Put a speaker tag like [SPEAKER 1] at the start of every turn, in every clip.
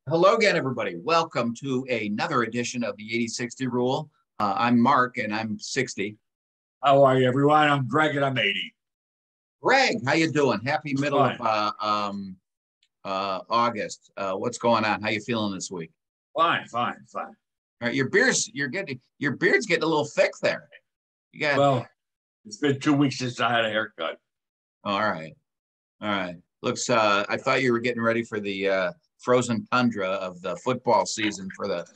[SPEAKER 1] Hello again, everybody. Welcome to another edition of the 80-60 rule. I'm Mark and I'm 60.
[SPEAKER 2] How are you, everyone? I'm Greg and I'm 80.
[SPEAKER 1] Greg, how you doing? Happy middle
[SPEAKER 2] Fine.
[SPEAKER 1] of August. What's going on? How you feeling this week?
[SPEAKER 2] Fine.
[SPEAKER 1] All right, your beard's getting a little thick there. You got
[SPEAKER 2] Well, it's been 2 weeks since I had a haircut.
[SPEAKER 1] all right. All right. Looks I thought you were getting ready for the frozen tundra of the football season for the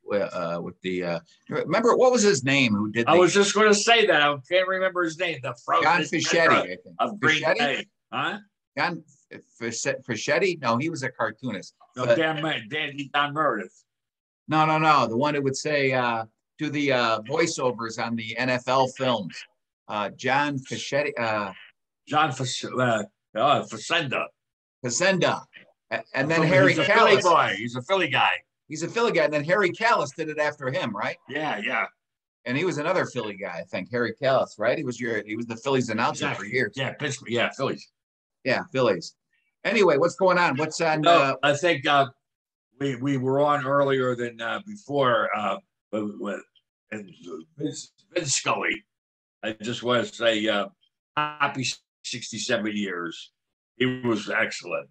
[SPEAKER 1] with the remember what was his name who did
[SPEAKER 2] I was just going to say that. I can't remember his name. The
[SPEAKER 1] John
[SPEAKER 2] frozen
[SPEAKER 1] Fischetti, I think.
[SPEAKER 2] of Green
[SPEAKER 1] Fischetti?
[SPEAKER 2] Bay. Huh?
[SPEAKER 1] John Fischetti? No, he was a cartoonist.
[SPEAKER 2] No,
[SPEAKER 1] But,
[SPEAKER 2] Don Meredith.
[SPEAKER 1] no. The one that would say do the voiceovers on the NFL films. John Fischetti,
[SPEAKER 2] John Facenda.
[SPEAKER 1] Facenda. And then Harry
[SPEAKER 2] He's a Philly
[SPEAKER 1] Callis.
[SPEAKER 2] boy. He's a Philly guy.
[SPEAKER 1] He's a Philly guy. And then Harry Callis did it after him, right?
[SPEAKER 2] Yeah.
[SPEAKER 1] And he was another Philly guy, I think. Harry Callis, right? He was the Phillies announcer for years.
[SPEAKER 2] Yeah, Pittsburgh. Yeah, Phillies.
[SPEAKER 1] Yeah, Phillies. Anyway, what's going on? What's on?
[SPEAKER 2] I think we were on earlier than before with Vince Scully. I just want to say happy 67 years. He was excellent.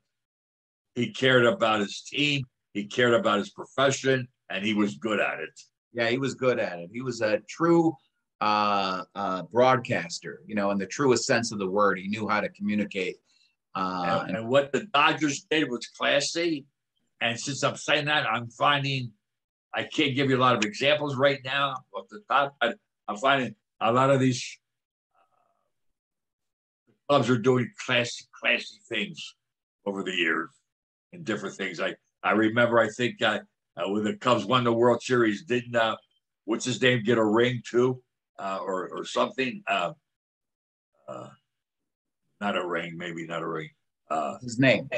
[SPEAKER 2] He cared about his team. He cared about his profession, and he was good at it.
[SPEAKER 1] Yeah, he was good at it. He was a true broadcaster, in the truest sense of the word. He knew how to communicate.
[SPEAKER 2] And what the Dodgers did was classy. And since I'm saying that, I'm finding I can't give you a lot of examples right now off the top, but I'm finding a lot of these clubs are doing classy things over the years and different things. I remember, I think when the Cubs won the World Series, didn't what's his name get a ring too, or something? Not a ring, maybe not a ring.
[SPEAKER 1] His name,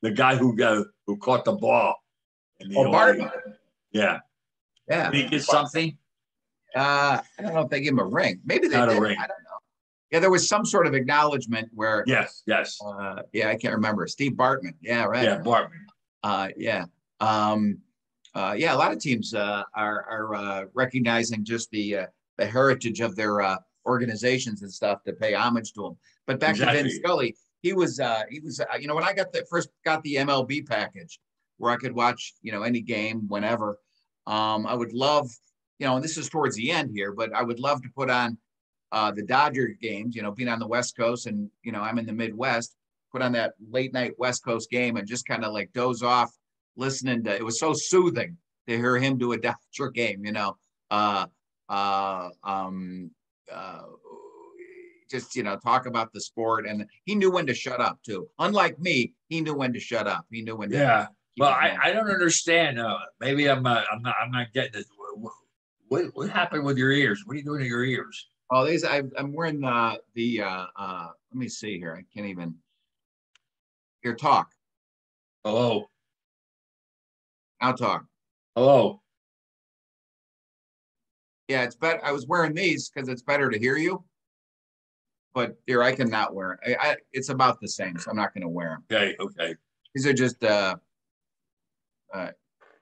[SPEAKER 2] the guy who caught the ball.
[SPEAKER 1] Barton.
[SPEAKER 2] Yeah. Did he get something?
[SPEAKER 1] I don't know if they gave him a ring. Maybe they
[SPEAKER 2] Not
[SPEAKER 1] did.
[SPEAKER 2] a ring.
[SPEAKER 1] I don't know. Yeah, there was some sort of acknowledgement where.
[SPEAKER 2] Yes.
[SPEAKER 1] Yeah, I can't remember. Steve Bartman. Yeah, right.
[SPEAKER 2] Yeah, Bartman.
[SPEAKER 1] Yeah. Yeah, a lot of teams are recognizing just the heritage of their organizations and stuff to pay homage to them. But back to Vince Scully, he was when I first got the MLB package where I could watch any game whenever. I would love and this is towards the end here, but I would love to put on the Dodger games. Being on the West Coast and I'm in the Midwest, put on that late night West Coast game and just kind of like doze off listening to. It was so soothing to hear him do a Dodger game. Just talk about the sport, and he knew when to shut up too. Unlike me, he knew when to shut up. He knew when to.
[SPEAKER 2] Yeah. Well, I don't understand. Maybe I'm not getting it. What happened with your ears? What are you doing to your ears?
[SPEAKER 1] Oh, I'm wearing the let me see here. I can't even. Here, talk.
[SPEAKER 2] Hello.
[SPEAKER 1] Now talk.
[SPEAKER 2] Hello.
[SPEAKER 1] Yeah, it's better. I was wearing these because it's better to hear you. But here, I can not wear it. It's about the same, so I'm not going to wear
[SPEAKER 2] them. Okay.
[SPEAKER 1] These are just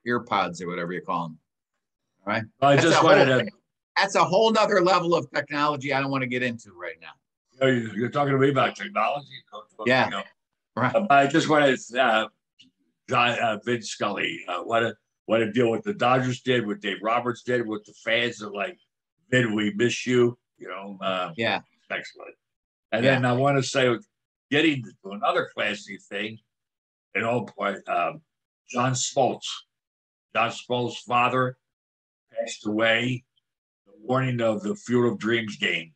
[SPEAKER 1] ear pods or whatever you call them. All right. That's a whole nother level of technology I don't want to get into right now.
[SPEAKER 2] You're talking to me about technology?
[SPEAKER 1] Yeah. Right.
[SPEAKER 2] I just wanted Vince Scully. What a deal what the Dodgers did, what Dave Roberts did, what the fans are like, Vin, we miss you.
[SPEAKER 1] Yeah.
[SPEAKER 2] Excellent. And then I want to say, getting to another classy thing, John Smoltz. John Smoltz's father passed away the morning of the Field of Dreams game.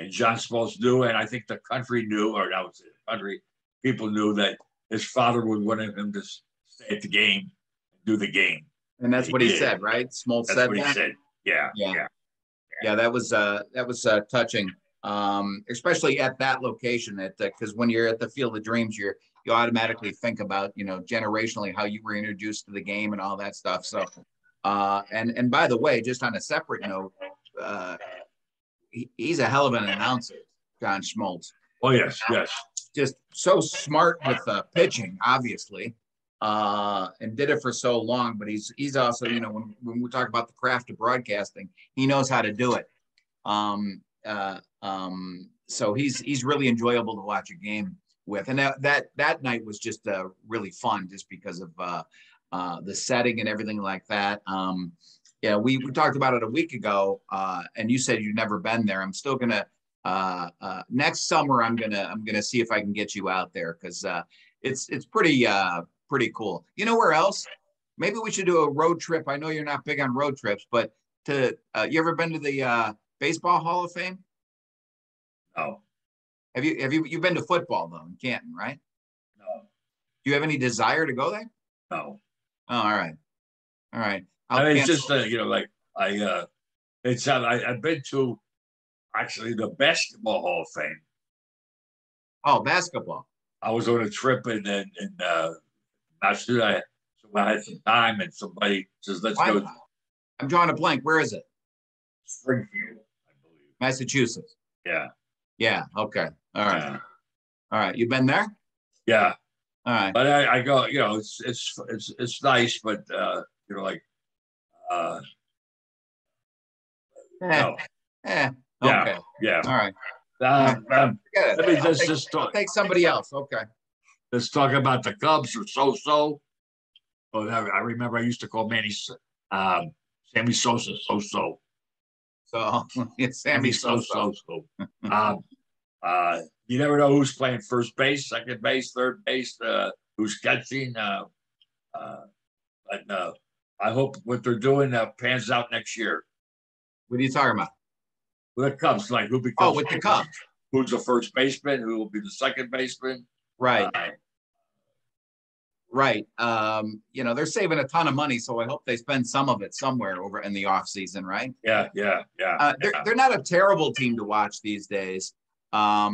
[SPEAKER 2] And John Smoltz knew, and I think the country knew, or that was the country, people knew that his father would want him to stay at the game and do the game.
[SPEAKER 1] And that's what he said, right? Smoltz said that?
[SPEAKER 2] That's what he said. Yeah.
[SPEAKER 1] That was touching, especially at that location. Because when you're at the Field of Dreams, you automatically think about generationally how you were introduced to the game and all that stuff. So, and by the way, just on a separate note, he's a hell of an announcer, John Smoltz.
[SPEAKER 2] Oh yes.
[SPEAKER 1] just so smart with pitching, obviously, and did it for so long. But he's also, when we talk about the craft of broadcasting, he knows how to do it. So he's really enjoyable to watch a game with. And that night was just really fun, just because of the setting and everything like that. We talked about it a week ago, and you said you'd never been there. I'm still gonna next summer. I'm gonna see if I can get you out there, because it's pretty cool. You know where else? Maybe we should do a road trip. I know you're not big on road trips, but you ever been to the Baseball Hall of Fame?
[SPEAKER 2] No.
[SPEAKER 1] Have you've been to football though in Canton, right?
[SPEAKER 2] No.
[SPEAKER 1] Do you have any desire to go there?
[SPEAKER 2] No.
[SPEAKER 1] Oh, all right.
[SPEAKER 2] It's just like I've been to actually the Basketball Hall of Fame.
[SPEAKER 1] Oh, basketball.
[SPEAKER 2] I was on a trip in Massachusetts. I had some time, and somebody says, "Let's go."
[SPEAKER 1] I'm drawing a blank. Where is it?
[SPEAKER 2] Springfield, I believe.
[SPEAKER 1] Massachusetts.
[SPEAKER 2] Yeah.
[SPEAKER 1] Yeah. Okay. All right.
[SPEAKER 2] Yeah.
[SPEAKER 1] All right. You've been there?
[SPEAKER 2] Yeah.
[SPEAKER 1] All right.
[SPEAKER 2] But I go, it's nice, but like no.
[SPEAKER 1] Okay.
[SPEAKER 2] Yeah.
[SPEAKER 1] All right.
[SPEAKER 2] Let me just talk.
[SPEAKER 1] I'll take somebody else. Okay.
[SPEAKER 2] Let's talk about the Cubs or so. Oh, I remember I used to call Manny Sammy Sosa so.
[SPEAKER 1] So it's Sammy Sosa.
[SPEAKER 2] You never know who's playing first base, second base, third base, who's catching. But I hope what they're doing pans out next year.
[SPEAKER 1] What are you talking about?
[SPEAKER 2] With the Cubs, like who becomes
[SPEAKER 1] with the Cubs?
[SPEAKER 2] Who's the first baseman? Who will be the second baseman?
[SPEAKER 1] Right. Right. They're saving a ton of money, so I hope they spend some of it somewhere over in the off season, right?
[SPEAKER 2] Yeah.
[SPEAKER 1] They're not a terrible team to watch these days. They're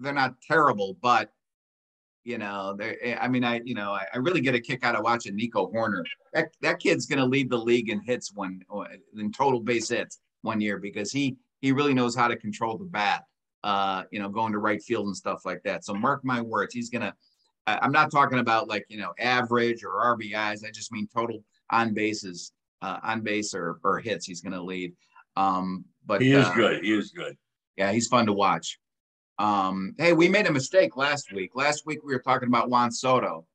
[SPEAKER 1] not terrible, but I really get a kick out of watching Nico Horner. That kid's going to lead the league in hits in total base hits one year, because he really knows how to control the bat. Going to right field and stuff like that. So mark my words, he's gonna. I'm not talking about average or RBIs. I just mean total on base or hits. He's going to lead. But
[SPEAKER 2] he is good. He is good.
[SPEAKER 1] Yeah, he's fun to watch. Hey, we made a mistake last week. Last week we were talking about Juan Soto,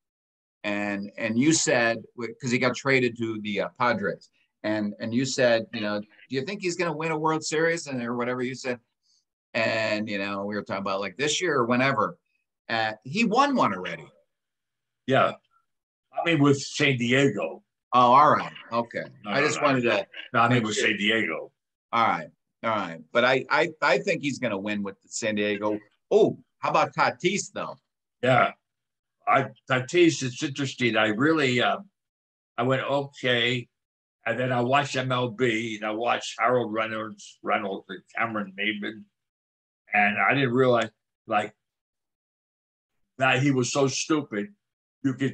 [SPEAKER 1] and you said, because he got traded to the Padres, and you said, do you think he's going to win a World Series or whatever you said? And we were talking about like this year or whenever. He won one already.
[SPEAKER 2] Yeah. I mean, with San Diego.
[SPEAKER 1] Oh, all right. Okay. I just wanted to.
[SPEAKER 2] No, I mean, with San Diego.
[SPEAKER 1] All right. But I think he's going to win with San Diego. Oh, how about Tatis, though?
[SPEAKER 2] Yeah. Tatis, it's interesting. I really, I went, okay. And then I watched MLB, and I watched Harold Reynolds and Cameron Maybin. And I didn't realize, that he was so stupid. They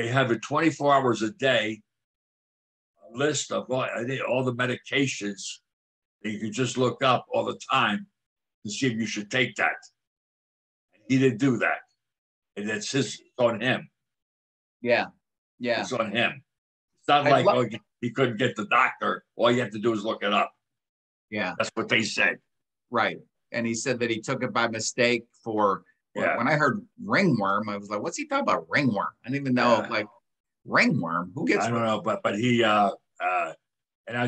[SPEAKER 2] have it 24 hours a day, a list of all the medications that you can just look up all the time to see if you should take that. And he didn't do that. And it's on him.
[SPEAKER 1] Yeah.
[SPEAKER 2] It's on him. It's not he couldn't get the doctor. All you have to do is look it up.
[SPEAKER 1] Yeah.
[SPEAKER 2] That's what they said.
[SPEAKER 1] Right. And he said that he took it by mistake for, when I heard ringworm, I was like, what's he talking about, ringworm? I didn't even know, ringworm. Who gets
[SPEAKER 2] I don't know, but he, and I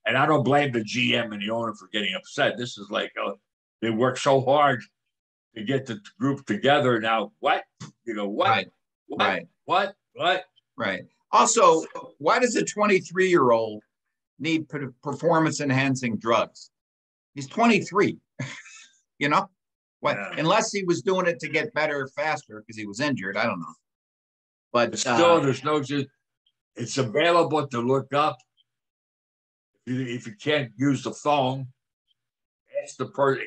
[SPEAKER 2] don't blame the GM and the owner for getting upset. This is they worked so hard to get the group together. Now, what? What?
[SPEAKER 1] Right.
[SPEAKER 2] What?
[SPEAKER 1] Right.
[SPEAKER 2] What?
[SPEAKER 1] Right. Also, why does a 23-year-old need performance-enhancing drugs? He's 23. Unless he was doing it to get better faster because he was injured. I don't know. But
[SPEAKER 2] still, there's no just. It's available to look up. If you can't use the phone, ask the person.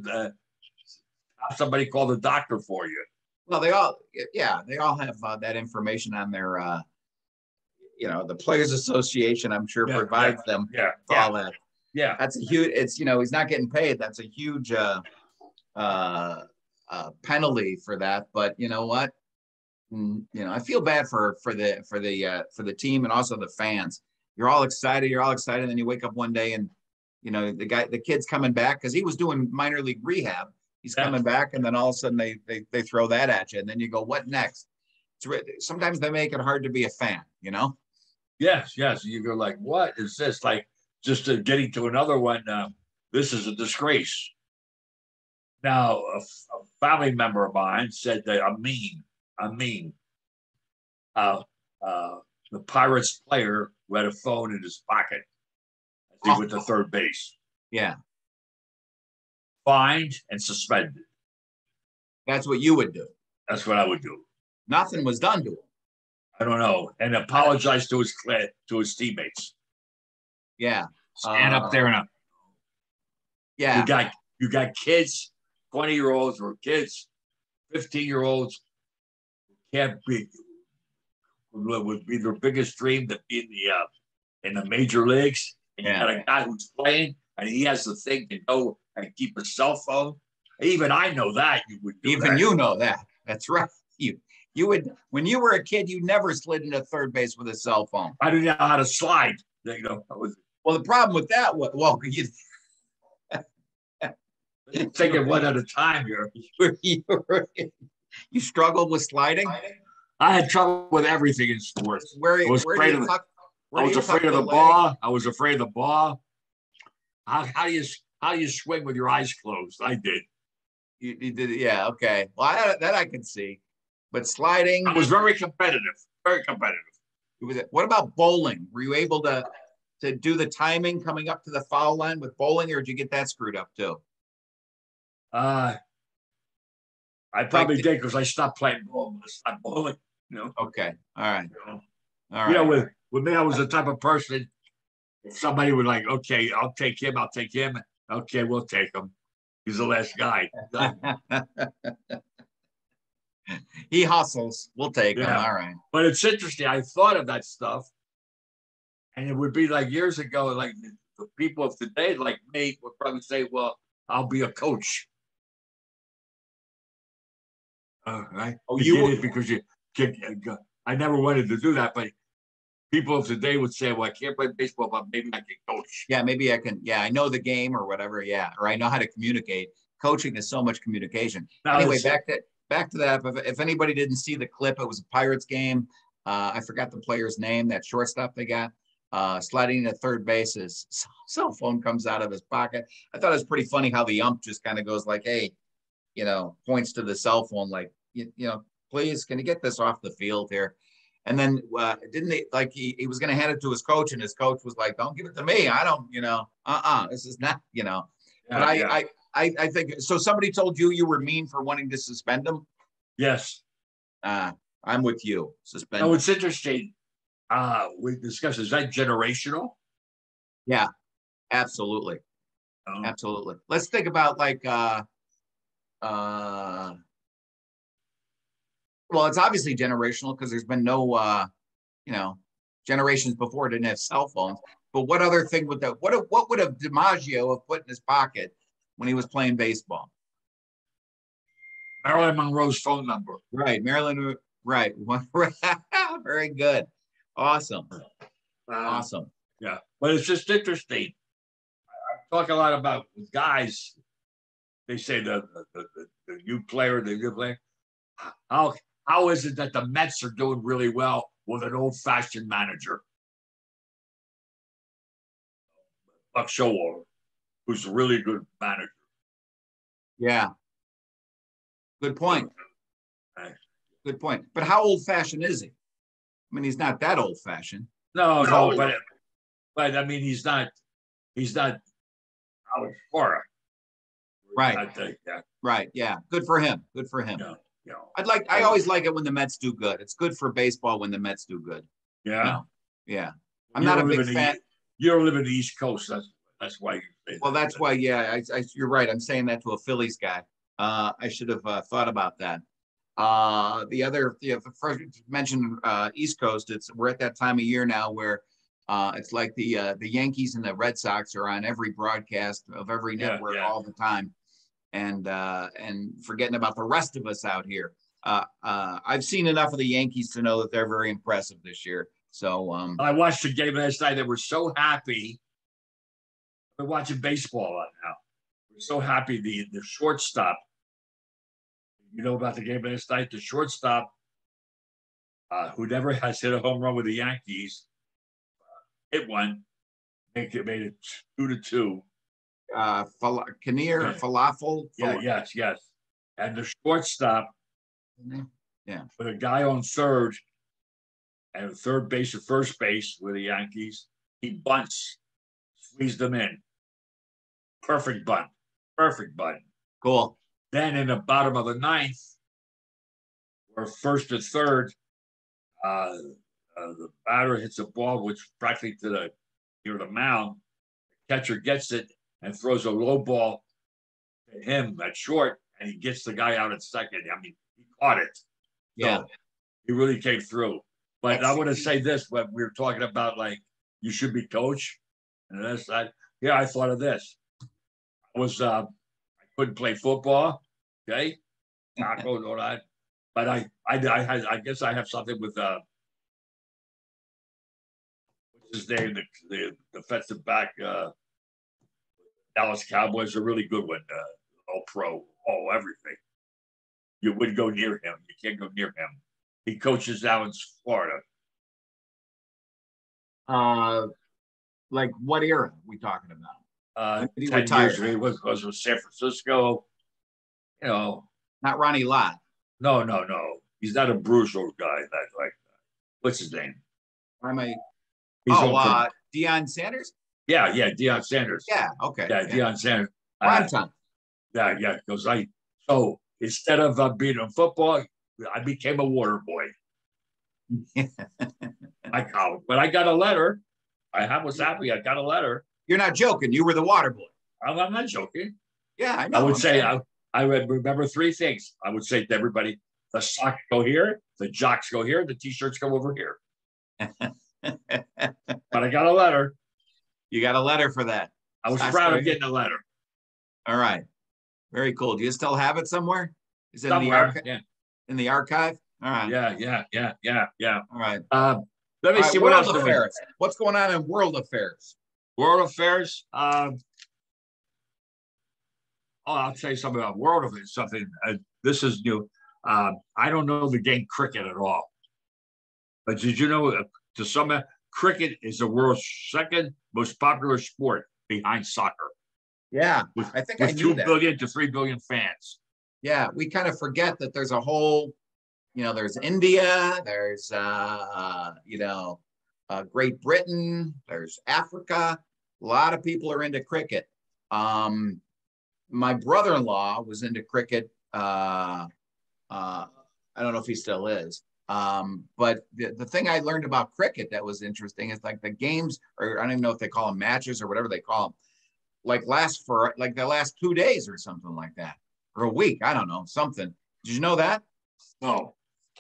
[SPEAKER 2] Have somebody call the doctor for you.
[SPEAKER 1] Well, they all have that information on their, the Players Association. I'm sure provides them all that.
[SPEAKER 2] Yeah.
[SPEAKER 1] That's a huge. It's he's not getting paid. That's a huge penalty for that. But you know what? I feel bad for the team and also the fans. You're all excited. And then you wake up one day and the kid's coming back because he was doing minor league rehab. He's coming back, and then all of a sudden they throw that at you, and then you go, what next? Sometimes they make it hard to be a fan.
[SPEAKER 2] Yes. You go like, what is this? Like just getting to another one. This is a disgrace. Now, a family member of mine said that Amin, the Pirates player who had a phone in his pocket as he went to third base.
[SPEAKER 1] Yeah.
[SPEAKER 2] Fined and suspended.
[SPEAKER 1] That's what you would do.
[SPEAKER 2] That's what I would do.
[SPEAKER 1] Nothing was done to him.
[SPEAKER 2] I don't know. And apologize to his teammates.
[SPEAKER 1] Yeah.
[SPEAKER 2] Stand up there and
[SPEAKER 1] yeah.
[SPEAKER 2] You got kids, 20-year-olds or kids, 15-year-olds can't be would be their biggest dream to be in the major leagues. And you got a guy who's playing and he has the thing to go and keep a cell phone. Even I know that you would do
[SPEAKER 1] Even
[SPEAKER 2] that.
[SPEAKER 1] You know that. That's right. You would, when you were a kid, you never slid into third base with a cell phone.
[SPEAKER 2] I didn't know how to slide.
[SPEAKER 1] Well, the problem with that was,
[SPEAKER 2] take it one at a time here.
[SPEAKER 1] You struggled with sliding?
[SPEAKER 2] I had trouble with everything in sports.
[SPEAKER 1] I was afraid of
[SPEAKER 2] the ball. I was afraid of the ball. How do you swing with your eyes closed? I did.
[SPEAKER 1] You did, yeah. Okay. Well, that I can see. But sliding,
[SPEAKER 2] I was very competitive. Very competitive.
[SPEAKER 1] What about bowling? Were you able to do the timing coming up to the foul line with bowling, or did you get that screwed up too?
[SPEAKER 2] I probably did because I stopped playing ball. I stopped bowling.
[SPEAKER 1] Okay. All right.
[SPEAKER 2] All right. With me, I was the type of person. If somebody would like, okay, I'll take him. Okay, we'll take him. He's the last guy.
[SPEAKER 1] He hustles. We'll take him. All right.
[SPEAKER 2] But it's interesting. I thought of that stuff, and it would be like years ago. Like the people of today, like me, would probably say, "Well, I'll be a coach." Right?
[SPEAKER 1] Oh,
[SPEAKER 2] you did it because you. I never wanted to do that, but people of today would say, "Well, I can't play baseball, but maybe I can coach."
[SPEAKER 1] Yeah, maybe I can. Yeah, I know the game or whatever. Yeah, or I know how to communicate. Coaching is so much communication. Now, anyway, back to that. If anybody didn't see the clip, it was a Pirates game. I forgot the player's name. That shortstop they got sliding into third base. His cell phone comes out of his pocket. I thought it was pretty funny how the ump just kind of goes like, "Hey," points to the cell phone like, "Please, can you get this off the field here?" And then didn't they like he was going to hand it to his coach, and his coach was like, "Don't give it to me. I don't, this is not, But I think so. Somebody told you were mean for wanting to suspend him.
[SPEAKER 2] Yes,
[SPEAKER 1] I'm with you. Suspend.
[SPEAKER 2] Oh, it's interesting. We discussed, is that generational?
[SPEAKER 1] Yeah, absolutely, absolutely. Let's think about like well, it's obviously generational because there's been no, generations before didn't have cell phones. But what other thing would what would have DiMaggio have put in his pocket when he was playing baseball?
[SPEAKER 2] Marilyn Monroe's phone number.
[SPEAKER 1] Right, Marilyn. Right, very good, awesome, awesome.
[SPEAKER 2] Yeah, but it's just interesting. I talk a lot about guys. They say the new player, How is it that the Mets are doing really well with an old-fashioned manager? Buck Showalter, who's a really good manager.
[SPEAKER 1] Yeah. Good point. Good point. But how old-fashioned is he? I mean, he's not that old-fashioned.
[SPEAKER 2] No, but I mean, he's not Alex Cora.
[SPEAKER 1] Right. Right. Yeah. Good for him. Good for him.
[SPEAKER 2] Yeah.
[SPEAKER 1] I always like it when the Mets do good. It's good for baseball when the Mets do good.
[SPEAKER 2] Yeah.
[SPEAKER 1] Yeah. I'm not a big fan.
[SPEAKER 2] You don't live in the East Coast. That's why.
[SPEAKER 1] That's why. Yeah. You're right. I'm saying that to a Phillies guy. I should have thought about that. The first mentioned East Coast. We're at that time of year now where It's like the Yankees and the Red Sox are on every broadcast of every network all the time, and forgetting about the rest of us out here. I've seen enough of the Yankees to know that they're very impressive this year. So
[SPEAKER 2] I watched the game last night. They were so happy. They're watching baseball right now. We're so happy. The shortstop. You know about the game last night? The shortstop, who never has hit a home run with the Yankees, hit one. Made it 2-2.
[SPEAKER 1] Kinnear, Falafel.
[SPEAKER 2] Yes. And the shortstop, with a guy on third and third base or first base with the Yankees, he bunts, squeezed them in. Perfect bunt.
[SPEAKER 1] Cool.
[SPEAKER 2] Then in the bottom of the ninth, where first to third, the batter hits a ball which practically near the mound. The catcher gets it and throws a low ball to him at short, and he gets the guy out at second. I mean, he caught it.
[SPEAKER 1] Yeah.
[SPEAKER 2] So he really came through. But I want to say this, when we were talking about, like, you should be coach. And this, I thought of this. I couldn't play football, okay? Tackle and all that. But I guess I have something with what's his name, the defensive back, Dallas Cowboys, a really good one, all pro, all everything. You wouldn't go near him. You can't go near him. He coaches now in Florida.
[SPEAKER 1] Like what era are we talking about?
[SPEAKER 2] 10 years ago, he was with San Francisco. You know,
[SPEAKER 1] not Ronnie Lott.
[SPEAKER 2] No. He's not a brutal guy. What's his name?
[SPEAKER 1] Deion Sanders?
[SPEAKER 2] Yeah, Deion Sanders.
[SPEAKER 1] Yeah, okay.
[SPEAKER 2] Yeah, Deion Sanders.
[SPEAKER 1] Prime time.
[SPEAKER 2] Yeah. Because so instead of being in football, I became a water boy. But I got a letter. I was happy. I got a letter.
[SPEAKER 1] You're not joking. You were the water boy.
[SPEAKER 2] I'm not joking.
[SPEAKER 1] Yeah, I know.
[SPEAKER 2] I would say I would remember three things. I would say to everybody: the socks go here, the jocks go here, the t-shirts go over here. But I got a letter.
[SPEAKER 1] You got a letter for that.
[SPEAKER 2] I was proud of getting a letter.
[SPEAKER 1] All right. Very cool. Do you still have it somewhere? Is it
[SPEAKER 2] somewhere?
[SPEAKER 1] In the archive? All right.
[SPEAKER 2] Yeah.
[SPEAKER 1] All right.
[SPEAKER 2] Let me see what else
[SPEAKER 1] affairs. What's going on in world affairs?
[SPEAKER 2] World affairs. I'll tell you something about world affairs. This is new. I don't know the game cricket at all. But did you know, to some, cricket is the world's second most popular sport behind soccer?
[SPEAKER 1] Yeah,
[SPEAKER 2] I think I knew 2 billion to 3 billion fans.
[SPEAKER 1] Yeah, we kind of forget that there's a whole, there's India, there's, Great Britain, there's Africa. A lot of people are into cricket. My brother-in-law was into cricket. I don't know if he still is. But the thing I learned about cricket that was interesting is like the games, or I don't even know if they call them matches or whatever they call them, like last for like the last 2 days or something like that, or a week. I don't know, something. Did you know that?
[SPEAKER 2] No.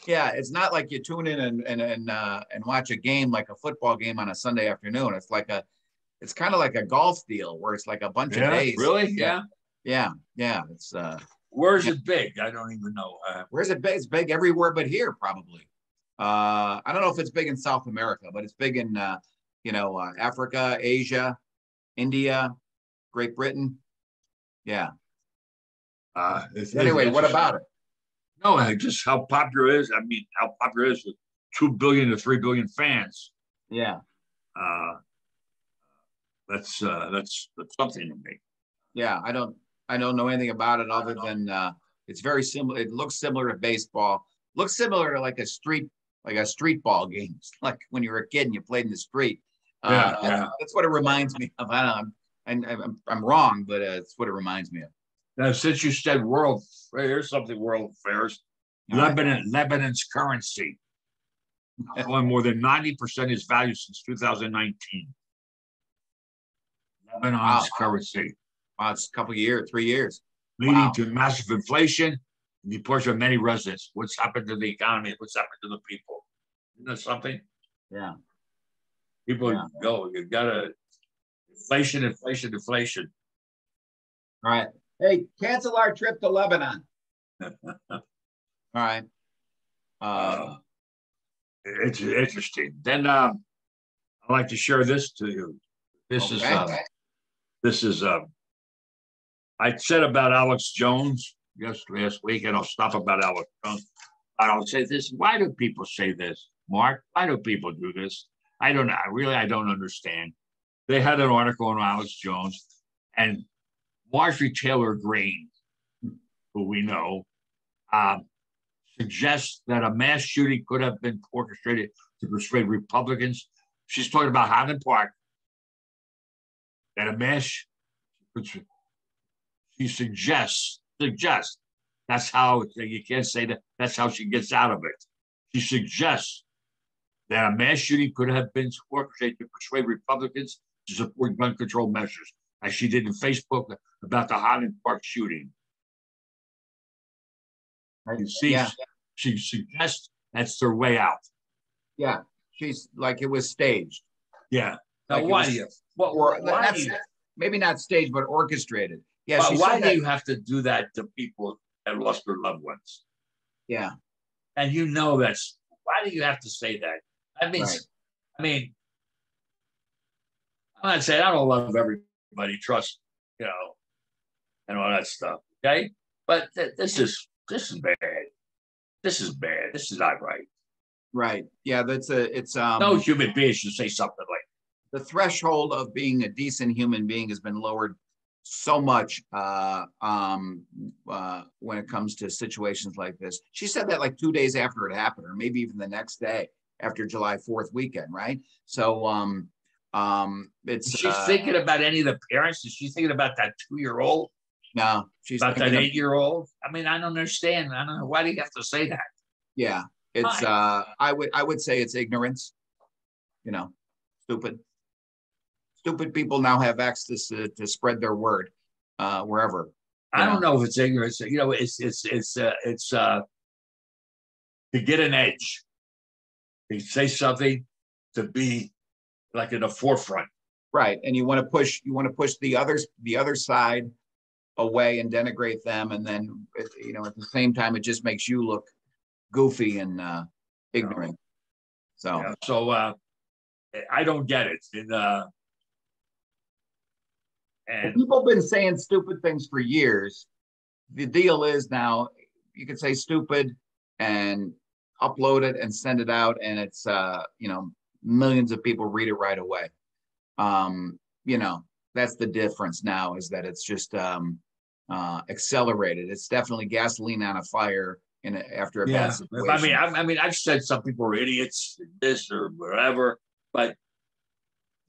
[SPEAKER 1] Yeah, it's not like you tune in and watch a game like a football game on a Sunday afternoon. It's kind of like a golf deal where it's like a bunch of days.
[SPEAKER 2] Really? Yeah.
[SPEAKER 1] It's
[SPEAKER 2] where's it big? I don't even know.
[SPEAKER 1] Where's it big? It's big everywhere but here, probably. I don't know if it's big in South America, but it's big in Africa, Asia, India, Great Britain. Yeah. Anyway, what about it?
[SPEAKER 2] No, just how popular it is. I mean, how popular it is with 2 billion to 3 billion fans.
[SPEAKER 1] Yeah.
[SPEAKER 2] That's something to me.
[SPEAKER 1] Yeah, I don't know anything about it other than it's very similar. It looks similar to baseball. Looks similar to like a street ball game. It's like when you were a kid and you played in the street. That's what it reminds me of. I'm wrong, but it's what it reminds me of.
[SPEAKER 2] Now, since you said here's something world affairs. Lebanon's currency fallen more than 90% its value since 2019. Lebanon's currency.
[SPEAKER 1] Wow, it's a couple of years, 3 years.
[SPEAKER 2] Leading to massive inflation and deportation of many residents. What's happened to the economy? What's happened to the people? Isn't that something?
[SPEAKER 1] Yeah.
[SPEAKER 2] People
[SPEAKER 1] Yeah.
[SPEAKER 2] go, you gotta inflation.
[SPEAKER 1] All right. Hey, cancel our trip to Lebanon. All right.
[SPEAKER 2] It's interesting. Then I'd like to share this to you. This
[SPEAKER 1] okay.
[SPEAKER 2] is I said about Alex Jones last week, and I'll stop about Alex Jones. And I'll say this. Why do people say this, Mark? Why do people do this? I don't know. I don't understand. They had an article on Alex Jones, and Marjorie Taylor Greene, who we know, suggests that a mass shooting could have been orchestrated to persuade Republicans. She's talking about Highland Park. That a mass, she suggests, that's how, you can't say that, that's how she gets out of it. She suggests that a mass shooting could have been orchestrated to persuade Republicans to support gun control measures, as she did in Facebook about the Highland Park shooting. You see,
[SPEAKER 1] yeah.
[SPEAKER 2] she suggests that's their way out.
[SPEAKER 1] Yeah, she's like it was staged.
[SPEAKER 2] Yeah. Now,
[SPEAKER 1] like
[SPEAKER 2] why do you? Why do you?
[SPEAKER 1] Maybe not staged, but orchestrated. Yeah.
[SPEAKER 2] Why do you have to do that to people that lost their loved ones?
[SPEAKER 1] Yeah.
[SPEAKER 2] And you know that's why do you have to say that? I mean,
[SPEAKER 1] right.
[SPEAKER 2] I'm not saying I don't love everybody, trust, and all that stuff. Okay, but this is bad. This is bad. This is not right.
[SPEAKER 1] Right. Yeah. It's
[SPEAKER 2] no human being should say something like
[SPEAKER 1] the threshold of being a decent human being has been lowered so much when it comes to situations like this. She said that like 2 days after it happened, or maybe even the next day after July 4th weekend, right? So it's
[SPEAKER 2] is she thinking about any of the parents? Is she thinking about that 2-year-old?
[SPEAKER 1] No, she's
[SPEAKER 2] about that 8-year-old. I mean, I don't understand. I don't know. Why do you have to say that?
[SPEAKER 1] Yeah, it's I would say it's ignorance. Stupid people now have access to spread their word wherever.
[SPEAKER 2] I don't know if it's ignorance. It's to get an edge. They say something to be like in the forefront.
[SPEAKER 1] Right, and you want to push the other side away and denigrate them, and then at the same time it just makes you look goofy and ignorant. So
[SPEAKER 2] I don't get it.
[SPEAKER 1] And people have been saying stupid things for years. The deal is now you can say stupid and upload it and send it out, and it's millions of people read it right away. That's the difference now, is that it's just accelerated. It's definitely gasoline on a fire after a bad situation.
[SPEAKER 2] I mean, I've said some people are idiots, this or whatever, but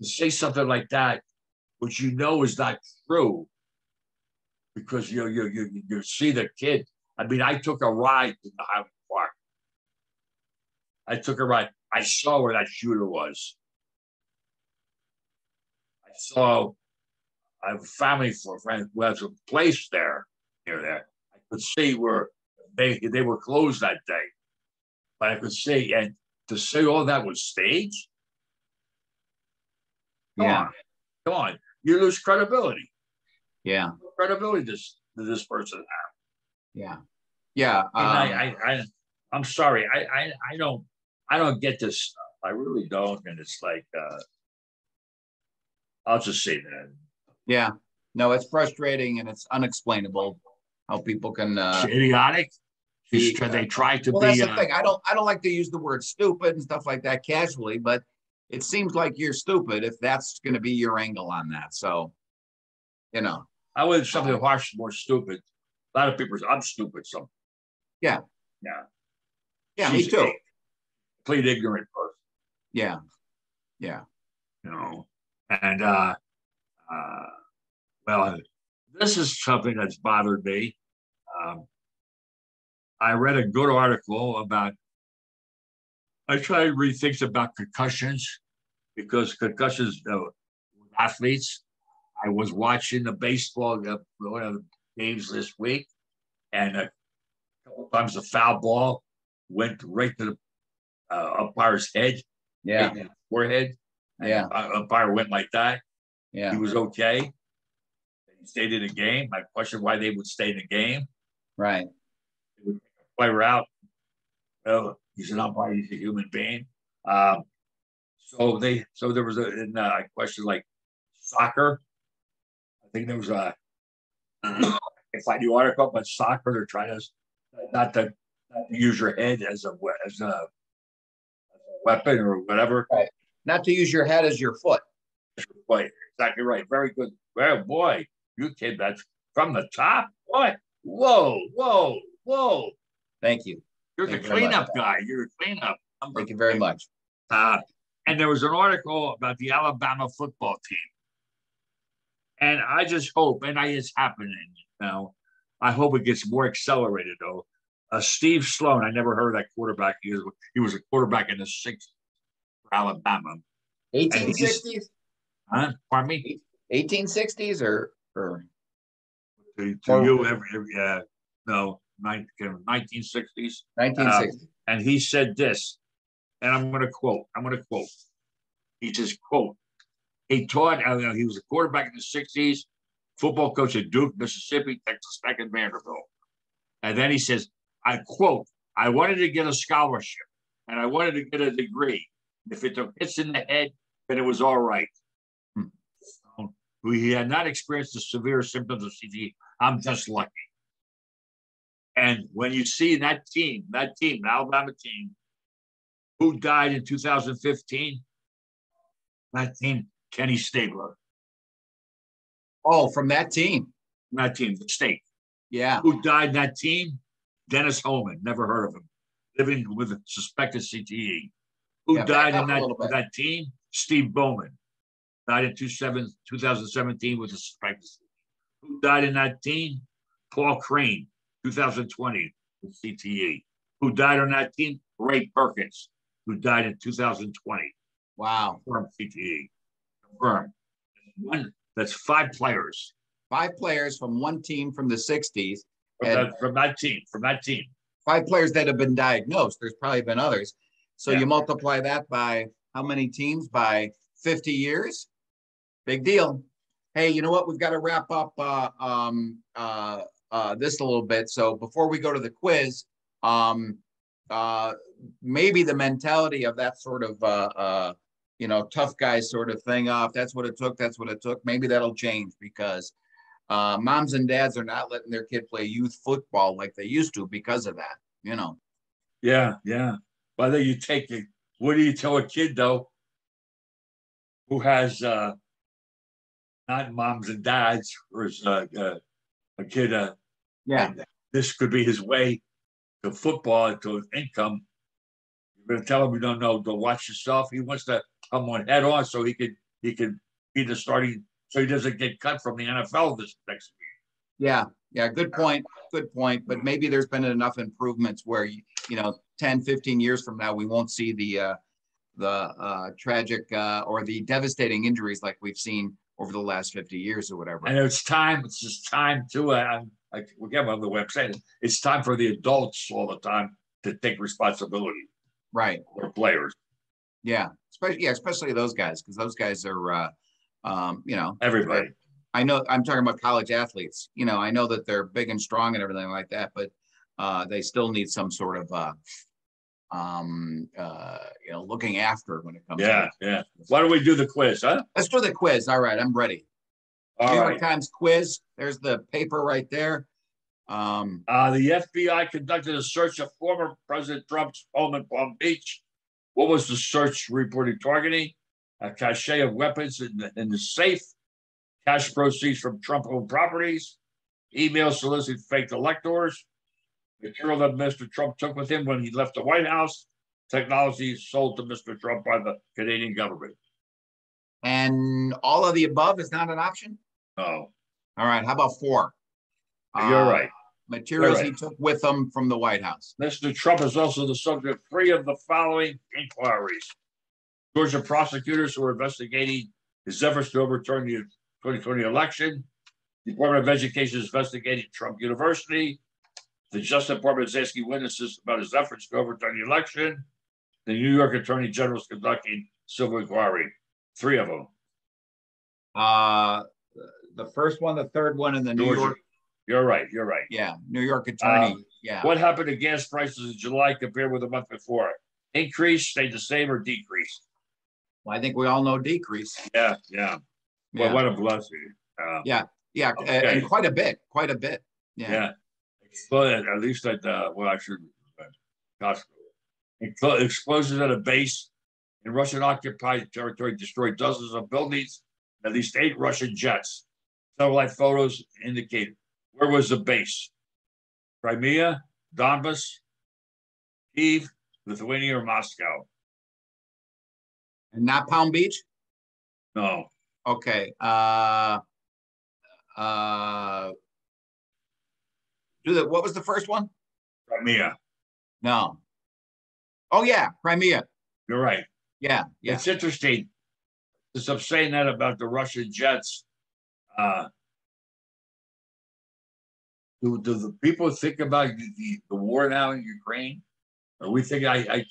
[SPEAKER 2] to say something like that, which is not true, because you see the kid. I mean, I took a ride to the Highland Park. I took a ride. I saw where that shooter was. I saw a family friend who has a place there near there. I could see where they were closed that day, but I could see, and to say all that was staged. Come on, you lose credibility.
[SPEAKER 1] Yeah,
[SPEAKER 2] credibility this person have.
[SPEAKER 1] Yeah.
[SPEAKER 2] I'm sorry. I don't get this stuff. I really don't, and it's like I'll just say that.
[SPEAKER 1] Yeah. No, it's frustrating and it's unexplainable how people can.
[SPEAKER 2] It's idiotic. They try to be.
[SPEAKER 1] That's the thing. I don't like to use the word stupid and stuff like that casually, but it seems like you're stupid if that's going to be your angle on that. So,
[SPEAKER 2] I would something harsh, more stupid. A lot of people say I'm stupid. So,
[SPEAKER 1] yeah,
[SPEAKER 2] me
[SPEAKER 1] too.
[SPEAKER 2] Complete ignorant person.
[SPEAKER 1] Yeah.
[SPEAKER 2] And well, this is something that's bothered me. I read a good article about. I try to read things about concussions, because concussions with athletes. I was watching the baseball, one of the games this week, and a couple times the foul ball went right to the umpire's head,
[SPEAKER 1] right
[SPEAKER 2] in the forehead, And
[SPEAKER 1] Yeah.
[SPEAKER 2] umpire went like that.
[SPEAKER 1] Yeah.
[SPEAKER 2] He was okay. He stayed in the game. I question why they would stay in the game.
[SPEAKER 1] Right.
[SPEAKER 2] They would take a player out. Well, he's an umpire. He's a human being. So there was a question like soccer. I think there was I can find the article, but soccer, they're trying to not to use your head as a weapon or whatever.
[SPEAKER 1] Right. Not to use your head as your foot.
[SPEAKER 2] Right. Exactly right. Very good. Well, boy, you kid, that's from the top. What? Whoa, whoa, whoa.
[SPEAKER 1] Thank you.
[SPEAKER 2] You're the cleanup guy. You're a cleanup.
[SPEAKER 1] Thank you very much.
[SPEAKER 2] And there was an article about the Alabama football team. And I just hope, and it's happening now, I hope it gets more accelerated, though. Steve Sloan, I never heard of that quarterback. He was a quarterback in the 60s for Alabama.
[SPEAKER 1] 1860s?
[SPEAKER 2] Huh? Pardon me?
[SPEAKER 1] 1860s or
[SPEAKER 2] to you, no, 1960s.
[SPEAKER 1] 1960s.
[SPEAKER 2] And he said this, and I'm going to quote. He says, quote, he taught, he was a quarterback in the 60s, football coach at Duke, Mississippi, Texas Tech, and Vanderbilt. And then he says, I quote, I wanted to get a scholarship and I wanted to get a degree. If it took hits in the head, then it was all right. He had not experienced the severe symptoms of CTE. I'm just lucky. And when you see that team, the Alabama team, who died in 2015, that team, Kenny Stabler.
[SPEAKER 1] Oh, from that team?
[SPEAKER 2] That team, the state.
[SPEAKER 1] Yeah.
[SPEAKER 2] Who died in that team? Dennis Holman, never heard of him, living with a suspected CTE. Who died in that team? Steve Bowman, died in 2017 with a suspected CTE. Who died in that team? Paul Crane, 2020 with CTE. Who died on that team? Ray Perkins, who died in 2020.
[SPEAKER 1] Wow.
[SPEAKER 2] Confirmed CTE. Confirmed. That's 5 players.
[SPEAKER 1] 5 players from one team from the 60s.
[SPEAKER 2] From that team.
[SPEAKER 1] 5 players that have been diagnosed. There's probably been others. So you multiply that by how many teams? By 50 years? Big deal. Hey, you know what? We've got to wrap up this a little bit. So before we go to the quiz, maybe the mentality of that sort of tough guy sort of thing. If that's what it took, that's what it took. Maybe that'll change because moms and dads are not letting their kid play youth football like they used to because of that.
[SPEAKER 2] Yeah. Whether you take it, what do you tell a kid though, who has not moms and dads, or is a kid? This could be his way to football, to income. You're going to tell him you don't know to watch yourself. He wants to come on head on so he can be the starting, so he doesn't get cut from the NFL this next week.
[SPEAKER 1] Yeah. Good point. But maybe there's been enough improvements where 10, 15 years from now we won't see the tragic or the devastating injuries like we've seen over the last 50 years or whatever.
[SPEAKER 2] And it's just time to. I forget on the website. It's time for the adults all the time to take responsibility.
[SPEAKER 1] Right.
[SPEAKER 2] For players.
[SPEAKER 1] Yeah. Especially those guys, because those guys are,
[SPEAKER 2] everybody.
[SPEAKER 1] I know I'm talking about college athletes. I know that they're big and strong and everything like that, but they still need some sort of, looking after when it comes to.
[SPEAKER 2] Yeah. Why don't we do the quiz, huh?
[SPEAKER 1] Let's do the quiz. All right. I'm ready.
[SPEAKER 2] All
[SPEAKER 1] New
[SPEAKER 2] right.
[SPEAKER 1] York Times quiz. There's the paper right there.
[SPEAKER 2] The FBI conducted a search of former President Trump's home in Palm Beach. What was the search reporting targeting? A cache of weapons in the safe, cash proceeds from Trump-owned properties, emails soliciting fake electors, material that Mr. Trump took with him when he left the White House, technology sold to Mr. Trump by the Canadian government.
[SPEAKER 1] And all of the above is not an option?
[SPEAKER 2] No.
[SPEAKER 1] All right. How about 4?
[SPEAKER 2] You're right.
[SPEAKER 1] Materials he took with him from the White House.
[SPEAKER 2] Mr. Trump is also the subject of 3 of the following inquiries. Georgia prosecutors who are investigating his efforts to overturn the 2020 election. The Department of Education is investigating Trump University. The Justice Department is asking witnesses about his efforts to overturn the election. The New York Attorney General is conducting civil inquiry. Three of them.
[SPEAKER 1] The first one, the third one, and the New
[SPEAKER 2] Georgia.
[SPEAKER 1] York.
[SPEAKER 2] You're right. You're right.
[SPEAKER 1] Yeah, New York attorney. Yeah.
[SPEAKER 2] What happened to gas prices in July compared with the month before? Increase, stayed the same, or decrease?
[SPEAKER 1] Well, I think we all know decrease.
[SPEAKER 2] Yeah, yeah. Well, what a blessing.
[SPEAKER 1] Yeah,
[SPEAKER 2] okay.
[SPEAKER 1] and quite a bit. Yeah.
[SPEAKER 2] Exploded, at least at well, I should Costco. Explosions at a base in Russian-occupied territory destroyed dozens of buildings. At least 8 Russian jets. Satellite photos indicate where was the base? Crimea, Donbas, Kyiv, Lithuania, or Moscow?
[SPEAKER 1] And not Palm Beach?
[SPEAKER 2] No.
[SPEAKER 1] Okay. What was the first one?
[SPEAKER 2] Crimea.
[SPEAKER 1] No. Oh yeah, Crimea.
[SPEAKER 2] You're right.
[SPEAKER 1] Yeah.
[SPEAKER 2] It's interesting. As I'm saying that about the Russian jets, do the people think about the war now in Ukraine? Or we think I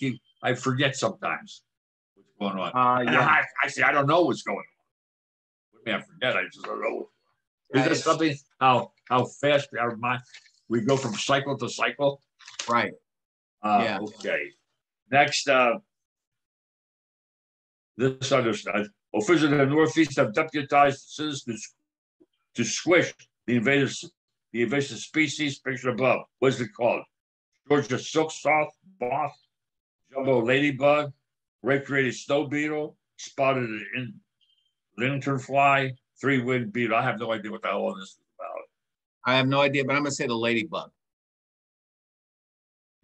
[SPEAKER 2] forget sometimes what's going on.
[SPEAKER 1] Yeah.
[SPEAKER 2] I say I don't know what's going on. I forget. I just don't know. Is this something how fast our mind we go from cycle to cycle?
[SPEAKER 1] Right.
[SPEAKER 2] Yeah. Okay. Next, this understood. Officials in the Northeast have deputized citizens to squish the invasive species. Picture above. What is it called? Georgia silk moth, jumbo ladybug, recreated snow beetle, spotted lanternfly, 3-winged beetle. I have no idea what the hell this is about.
[SPEAKER 1] I have no idea, but I'm gonna say the ladybug.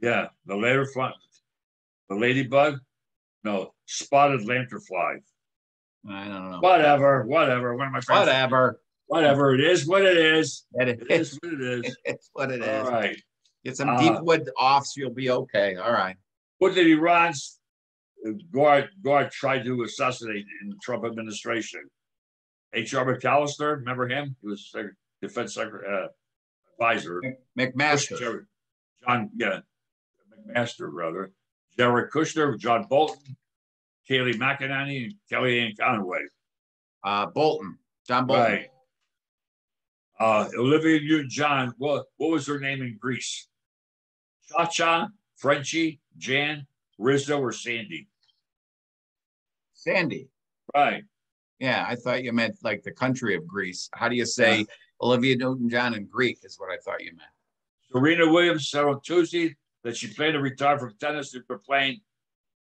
[SPEAKER 2] Yeah, the ladybug. No, spotted lanternfly.
[SPEAKER 1] I don't know.
[SPEAKER 2] Whatever. One of my friends. Whatever. It is what it is.
[SPEAKER 1] It is what it is. It's what it is.
[SPEAKER 2] All right.
[SPEAKER 1] Get some deep wood offs, you'll be okay. All right.
[SPEAKER 2] What did Iran's guard try to assassinate in the Trump administration? H.R. McAllister, remember him? He was defense advisor.
[SPEAKER 1] McMaster.
[SPEAKER 2] McMaster, rather. Jared Kushner, John Bolton, Kayleigh McEnany, and Kellyanne Conway.
[SPEAKER 1] Bolton. John Bolton.
[SPEAKER 2] Right. Olivia Newton-John, what was her name in Greece? Cha-Cha, Frenchie, Jan, Rizzo, or Sandy?
[SPEAKER 1] Sandy.
[SPEAKER 2] Right.
[SPEAKER 1] Yeah, I thought you meant like the country of Greece. How do you say Olivia Newton-John in Greek is what I thought you meant.
[SPEAKER 2] Serena Williams said on Tuesday that she planned to retire from tennis after playing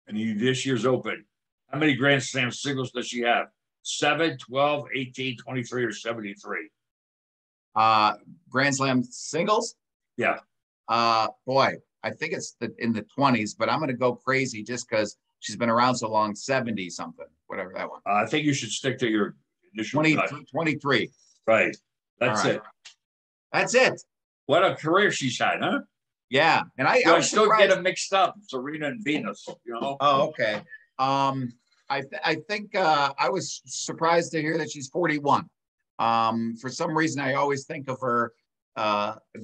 [SPEAKER 2] in this year's Open. How many Grand Slam singles does she have? 7, 12, 18, 23, or 73?
[SPEAKER 1] Grand Slam singles?
[SPEAKER 2] Yeah.
[SPEAKER 1] Boy, I think it's in the 20s, but I'm going to go crazy just because she's been around so long. 70 something, whatever that one.
[SPEAKER 2] I think you should stick to your initial
[SPEAKER 1] 23.
[SPEAKER 2] Right. That's it.
[SPEAKER 1] That's it.
[SPEAKER 2] What a career she's had, huh?
[SPEAKER 1] Yeah, and I
[SPEAKER 2] still get them mixed up, Serena and Venus. You know.
[SPEAKER 1] Oh, okay. I think I was surprised to hear that she's 41. For some reason, I always think of her,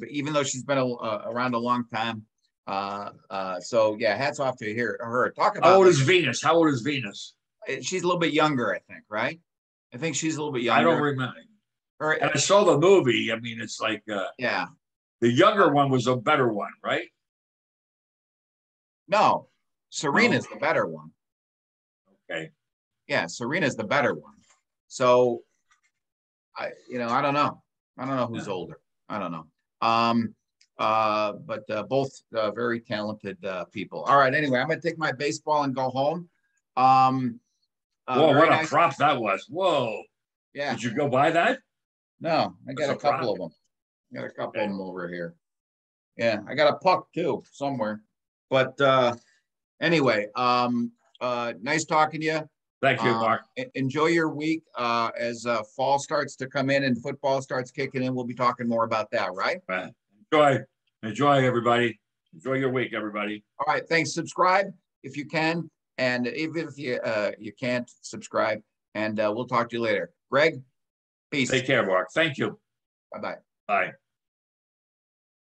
[SPEAKER 1] even though she's been around a long time. So yeah, hats off to her. Talk about
[SPEAKER 2] how old is Venus? How old is Venus?
[SPEAKER 1] She's a little bit younger, I think. Right? I think she's a little bit younger.
[SPEAKER 2] I don't remember. And I saw the movie. I mean, it's like
[SPEAKER 1] yeah.
[SPEAKER 2] The younger one was a better one, right?
[SPEAKER 1] No, Serena's the better one.
[SPEAKER 2] Okay.
[SPEAKER 1] Yeah, Serena's the better one. So, I don't know. I don't know who's older. I don't know. But both very talented people. All right. Anyway, I'm gonna take my baseball and go home.
[SPEAKER 2] Whoa! What a prop that was! Whoa!
[SPEAKER 1] Yeah.
[SPEAKER 2] Did you go buy that?
[SPEAKER 1] No, I got a couple of them. I got a couple of them over here. Yeah, I got a puck too somewhere. But anyway, nice talking to you.
[SPEAKER 2] Thank you, Mark.
[SPEAKER 1] Enjoy your week. As fall starts to come in and football starts kicking in, we'll be talking more about that, right?
[SPEAKER 2] Enjoy, everybody. Enjoy your week, everybody.
[SPEAKER 1] All right, thanks. Subscribe if you can, and even if you can't, subscribe. And we'll talk to you later. Greg, peace.
[SPEAKER 2] Take care, Mark. Thank you.
[SPEAKER 1] Bye-bye.
[SPEAKER 2] Bye.